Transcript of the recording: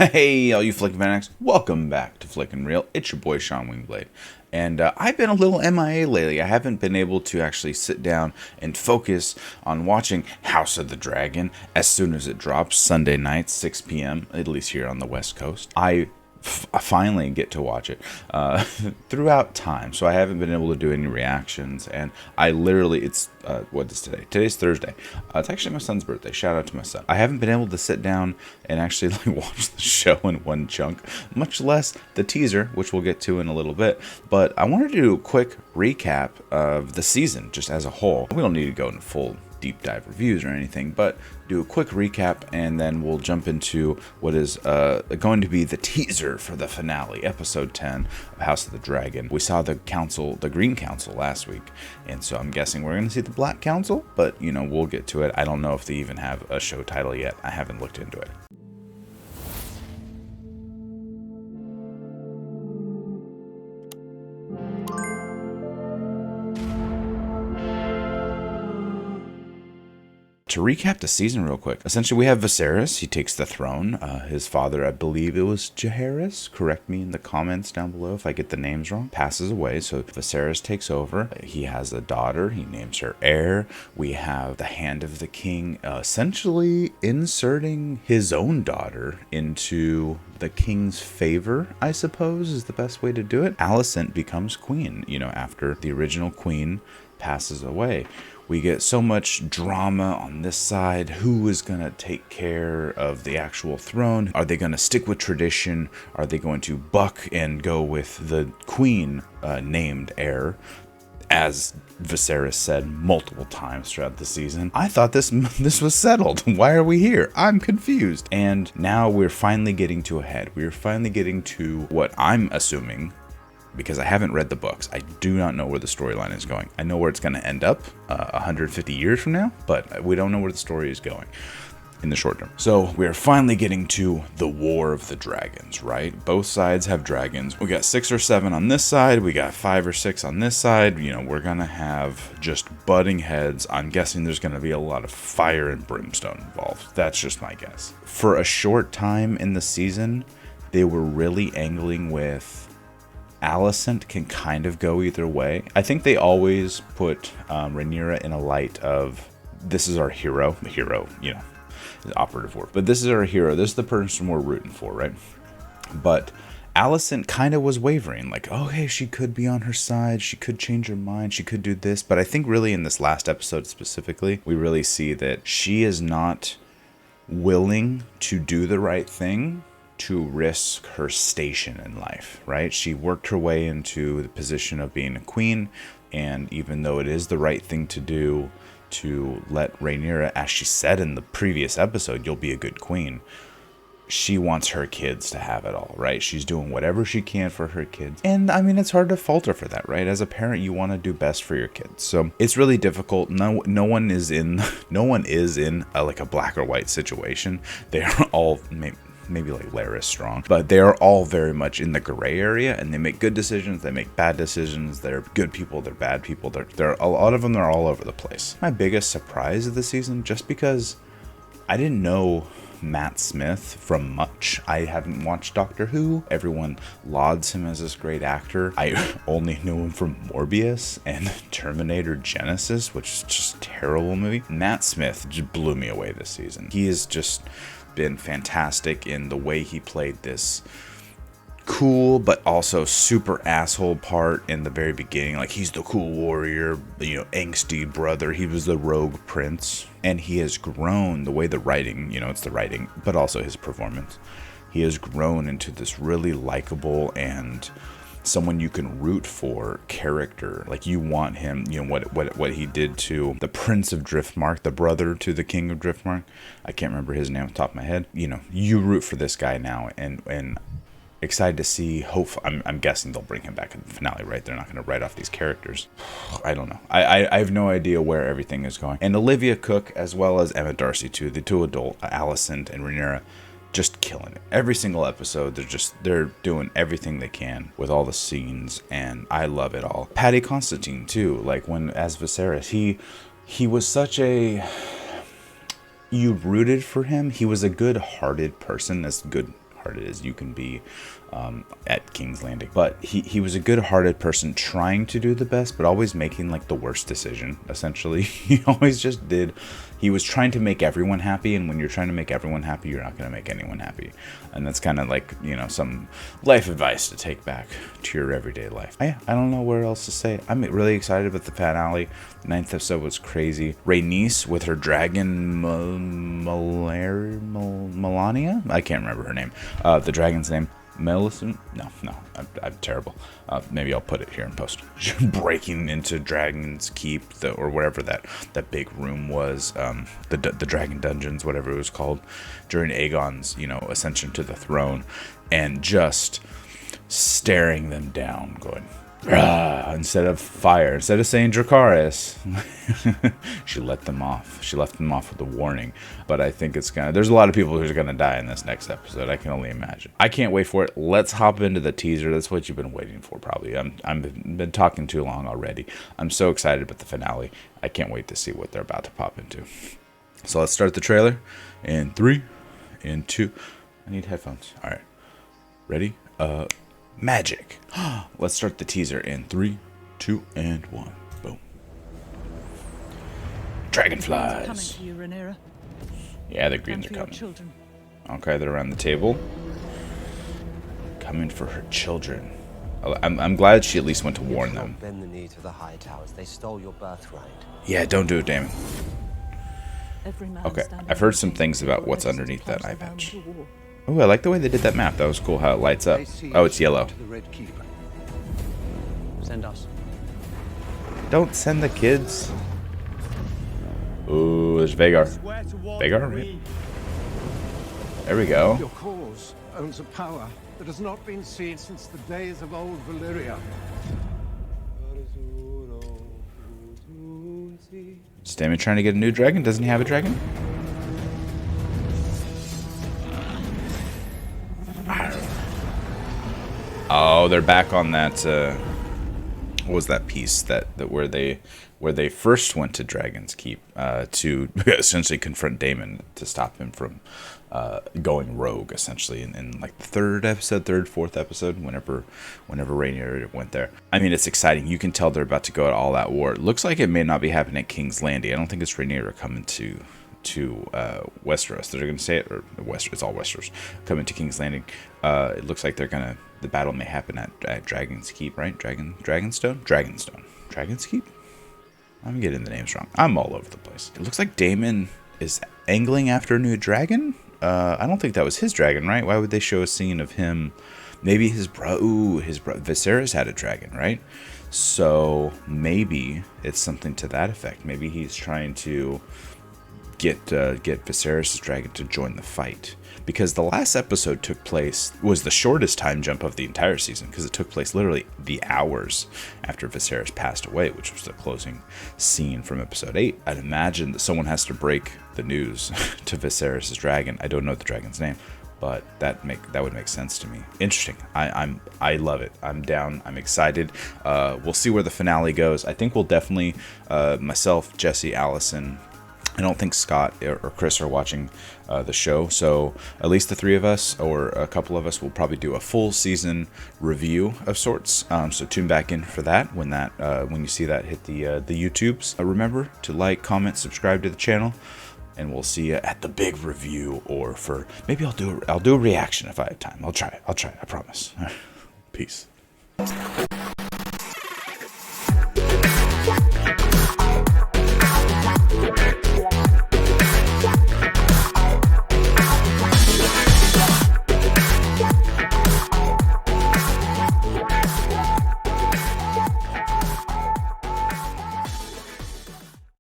Hey, all you Flick fanatics, welcome back to Flick and Reel. It's your boy Sean Wingblade, and I've been a little MIA lately. I haven't been able to actually sit down and focus on watching House of the Dragon as soon as it drops Sunday night, 6 p.m., at least here on the West Coast. I finally get to watch it throughout time, so I haven't been able to do any reactions, and I literally, what is today? Today's Thursday. It's actually my son's birthday. Shout out to my son. I haven't been able to sit down and actually watch the show in one chunk, much less the teaser, which we'll get to in a little bit, but I wanted to do a quick recap of the season just as a whole. We don't need to go into full deep dive reviews or anything, but do a quick recap, and then we'll jump into what is going to be the teaser for the finale, episode 10 of House of the Dragon. We saw the Green Council last week, and so I'm guessing we're going to see the Black Council, but we'll get to it. I don't know if they even have a show title yet. I haven't looked into it. To recap the season real quick, essentially we have Viserys. He takes the throne. His father, I believe it was Jaehaerys, correct me in the comments down below if I get the names wrong, passes away, so Viserys takes over. He has a daughter. He names her Heir. We have the Hand of the King essentially inserting his own daughter into the king's favor, I suppose, is the best way to do it. Alicent becomes queen, after the original queen passes away. We get so much drama on this side. Who is going to take care of the actual throne? Are they going to stick with tradition? Are they going to buck and go with the queen named Heir? As Viserys said multiple times throughout the season, I thought this was settled. Why are we here? I'm confused. And now we're finally getting to a head. We're finally getting to what I'm assuming, because I haven't read the books. I do not know where the storyline is going. I know where it's going to end up 150 years from now, but we don't know where the story is going in the short term. So we're finally getting to the War of the Dragons, right? Both sides have dragons. We got 6 or 7 on this side. We got 5 or 6 on this side. We're going to have just butting heads. I'm guessing there's going to be a lot of fire and brimstone involved. That's just my guess. For a short time in the season, they were really angling with Alicent can kind of go either way. I think they always put Rhaenyra in a light of, this is our hero, the operative word, but this is our hero. This is the person we're rooting for, right? But Alicent kind of was wavering, like, oh, hey, she could be on her side. She could change her mind. She could do this. But I think really in this last episode specifically, we really see that she is not willing to do the right thing to risk her station in life, right? She worked her way into the position of being a queen, and even though it is the right thing to do to let Rhaenyra, as she said in the previous episode, you'll be a good queen, she wants her kids to have it all, right? She's doing whatever she can for her kids. And I mean, it's hard to falter for that, right? As a parent, you want to do best for your kids. So it's really difficult. No one is in like a black or white situation. They are all maybe like Larys Strong, but they are all very much in the gray area, and they make good decisions, they make bad decisions, they're good people, they're bad people, they're a lot of them are all over the place. My biggest surprise of the season, just because I didn't know Matt Smith from much. I haven't watched Doctor Who. Everyone lauds him as this great actor. I only knew him from Morbius and Terminator Genesis, which is just a terrible movie. Matt Smith just blew me away this season. He has just been fantastic in the way he played this cool but also super asshole part in the very beginning. Like, he's the cool warrior, angsty brother. He was the rogue prince, and he has grown the way the writing, it's the writing, but also his performance. He has grown into this really likable and someone you can root for character. Like, you want him, what he did to the Prince of Driftmark, the brother to the King of Driftmark. I can't remember his name off the top of my head. You root for this guy now, and excited to see. I'm guessing they'll bring him back in the finale, right? They're not going to write off these characters. I don't know. I have no idea where everything is going. And Olivia Cook, as well as Emma Darcy too, the two adult Alicent and Rhaenyra, just killing it. Every single episode, they're doing everything they can with all the scenes, and I love it all. Paddy Considine too, like when as Viserys, he was such you rooted for him. He was a good-hearted person, as good hard-hearted as you can be at King's Landing. But he was a good-hearted person trying to do the best, but always making like the worst decision, essentially. He always just did. He was trying to make everyone happy, and when you're trying to make everyone happy, you're not going to make anyone happy. And that's kind of like, you know, some life advice to take back to your everyday life. I don't know where else to say. I'm really excited about the finale. The 9th episode was crazy. Rhaenys with her dragon Melania? I can't remember her name. The dragon's name. Millicent? No, I'm terrible. Maybe I'll put it here in post. Breaking into Dragon's Keep, or whatever that big room was, the Dragon Dungeons, whatever it was called, during Aegon's, you know, ascension to the throne, and just staring them down, going, "Rah!" Instead of fire, instead of saying Dracarys, she let them off. She left them off with a warning. But I think it's there's a lot of people who's gonna die in this next episode. I can only imagine. I can't wait for it. Let's hop into the teaser. That's what you've been waiting for, probably. I've been talking too long already. I'm so excited about the finale. I can't wait to see what they're about to pop into. So let's start the trailer in 3, in 2. I need headphones. All right, ready? Magic. Let's start the teaser in 3, 2, and 1. Boom. Dragonflies. Coming to you, Rhaenyra. Yeah, the greens are coming. Okay, they're around the table. Coming for her children. I'm glad she at least went to warn them. Bend the knee to the high towers. They stole your birthright. Yeah, don't do it, Daemon. Okay, I've heard some things about what's underneath that eye patch. Oh, I like the way they did that map. That was cool how it lights up. Oh, it's yellow. Send us. Don't send the kids. Ooh, there's Vhagar. Vhagar, right? There we go. Your cause owns a power that has not been seen since the days of old Valyria. Is Daemon trying to get a new dragon? Doesn't he have a dragon? Oh, they're back on that. What was that piece that where they first went to Dragon's Keep to essentially confront Daemon to stop him from going rogue, essentially, in like the fourth episode, whenever Rhaenyra went there. I mean, it's exciting. You can tell they're about to go at all out war. It looks like it may not be happening at King's Landing. I don't think it's Rhaenyra coming to Westeros. They're going to say it, or it's all Westeros coming to King's Landing. It looks like the battle may happen at Dragon's Keep, right? Dragonstone. Dragon's Keep. I'm getting the names wrong. I'm all over the place. It looks like Daemon is angling after a new dragon. I don't think that was his dragon, right? Why would they show a scene of him? Maybe his brother. Viserys had a dragon, right? So maybe it's something to that effect. Maybe he's trying to get Viserys' dragon to join the fight, because the last episode was the shortest time jump of the entire season, because it took place literally the hours after Viserys passed away, which was the closing scene from episode 8. I'd imagine that someone has to break the news to Viserys' dragon. I don't know the dragon's name, but that would make sense to me. Interesting. I love it. I'm down. I'm excited. We'll see where the finale goes. I think we'll definitely myself, Jesse, Allison. I don't think Scott or Chris are watching the show, so at least the 3 of us, or a couple of us, will probably do a full season review of sorts. So tune back in for that when you see that hit the YouTubes. Remember to like, comment, subscribe to the channel, and we'll see you at the big review. Or maybe I'll do a reaction if I have time. I'll try. I promise. Peace.